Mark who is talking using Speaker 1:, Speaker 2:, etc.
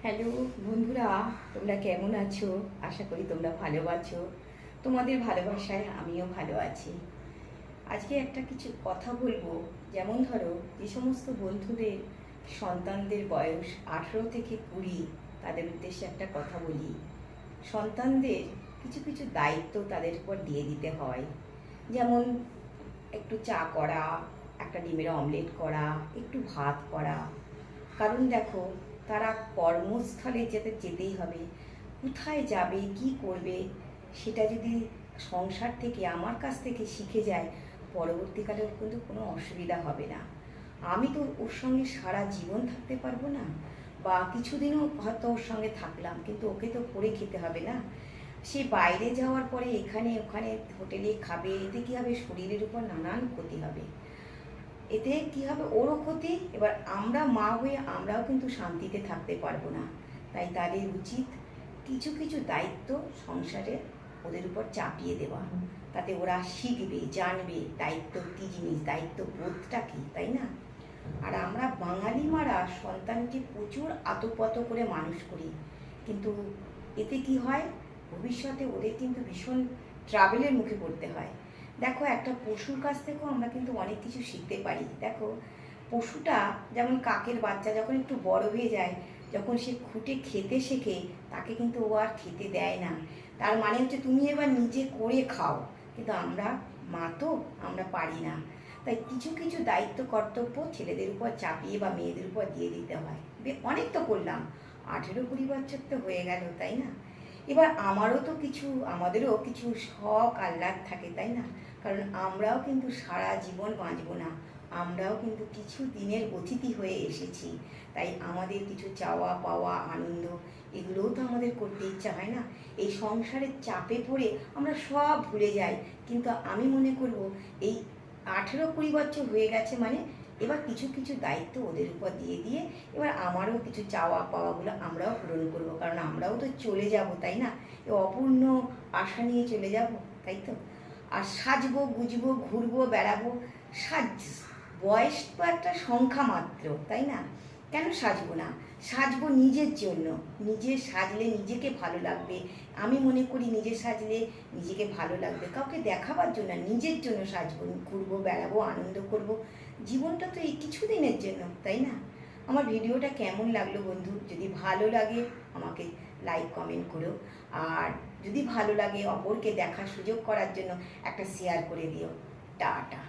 Speaker 1: Hello বন্ধুরা, তোমরা কেমন আছো? আশা করি তোমরা ভালো আছো। তোমাদের ভালোবাসায় আমিও ভালো আছি। আজকে একটা কিছু কথা বলবো। যেমন ধরো, যে সমস্ত বন্ধুদের সন্তানদের বয়স 18 থেকে 20, তাদের উদ্দেশ্যে একটা কথা বলি। সন্তানদের কিছু কিছু দায়িত্ব তাদের উপর দিয়ে দিতে হয়। যেমন একটু চা করা, একটা ডিমের অমলেট করা, একটু ভাত করা। কারণ দেখো, তারা কর্মস্থলে যেতেই হবে। কোথায় যাবে, কি করবে, সেটা যদি সংসার থেকে আমার কাছ থেকে শিখে যায়, পরবর্তীকালে ওর কিন্তু কোনো অসুবিধা হবে না। আমি তো ওর সঙ্গে সারা জীবন থাকতে পারবো না, বা কিছুদিনও হয়তো ওর সঙ্গে থাকলাম, কিন্তু ওকে তো করে খেতে হবে না। সে বাইরে যাওয়ার পরে এখানে ওখানে হোটেলে খাবে, এতে কী হবে? শরীরের উপর নানান ক্ষতি হবে। এতে কি হবে? ওরও ক্ষতি। এবার আমরা মা হয়ে আমরাও কিন্তু শান্তিতে থাকতে পারবো না। তাই তাদের উচিত কিছু কিছু দায়িত্ব সংসারে ওদের উপর চাপিয়ে দেওয়া। তাতে ওরা শিখবে, জানবে দায়িত্ব কী জিনিস, দায়িত্ব বোধটা কী, তাই না? আর আমরা বাঙালি মারা সন্তানকে প্রচুর আতপত করে মানুষ করি, কিন্তু এতে কি হয়? ভবিষ্যতে ওদের কিন্তু ভীষণ ট্রাভেলের মুখে পড়তে হয়। দেখো, একটা পশুর কাছ থেকেও আমরা কিন্তু অনেক কিছু শিখতে পারি। দেখো, পশুটা যেমন কাকের বাচ্চা যখন একটু বড় হয়ে যায়, যখন সে খুঁটে খেতে শেখে, তাকে কিন্তু ও আর খেতে দেয় না। তার মানে হচ্ছে তুমি এবার নিজে করে খাও। কিন্তু আমরা মা তো, আমরা পারি না। তাই কিছু কিছু দায়িত্ব কর্তব্য ছেলেদের উপর চাপিয়ে বা মেয়েদের উপর দিয়ে দিতে হয়। অনেক তো করলাম, 18-20 বছর তো হয়ে গেল, তাই না? এবার আমাদেরও কিছু শখ আহ্লাদ থাকে, তাই না? কারণ আমরাও কিন্তু সারা জীবন বাঁচবো না, আমরাও কিন্তু কিছু দিনের অতিথি হয়ে এসেছি। তাই আমাদের কিছু চাওয়া পাওয়া, আনন্দ, এগুলোও তো আমাদের করতে ইচ্ছা হয় না? এই সংসারের চাপে পড়ে আমরা সব ভুলে যাই। কিন্তু আমি মনে করব, এই 18-20 বছর হয়ে গেছে মানে এবার কিছু কিছু দায়িত্ব ওদের উপর দিয়ে দিয়ে এবার আমারও কিছু চাওয়া পাওয়াগুলো আমরাও পূরণ করব। কারণ আমরাও তো চলে যাব, তাই না? এ অপূর্ণ আশা নিয়ে চলে যাব, তাই তো? আর সাজবো, গুজবো, ঘুরবো, বেড়াবো। বয়স তো একটা সংখ্যা মাত্র, তাই না? কেন সাজবো না? সাজবো নিজের জন্য। নিজে সাজলে নিজেকে ভালো লাগবে। আমি মনে করি নিজে সাজলে নিজেকে ভালো লাগবে, কাউকে দেখাবার জন্য, নিজের জন্য সাজবো, ঘুরবো, বেড়াবো, আনন্দ করব। জীবনটা তো এই কিছুদিনের জন্য, তাই না? আমার ভিডিওটা কেমন লাগলো বন্ধু? যদি ভালো লাগে আমাকে লাইক কমেন্ট করো। আর যদি ভালো লাগে অপরকে দেখার সুযোগ করার জন্য একটা শেয়ার করে দিও। টাটা।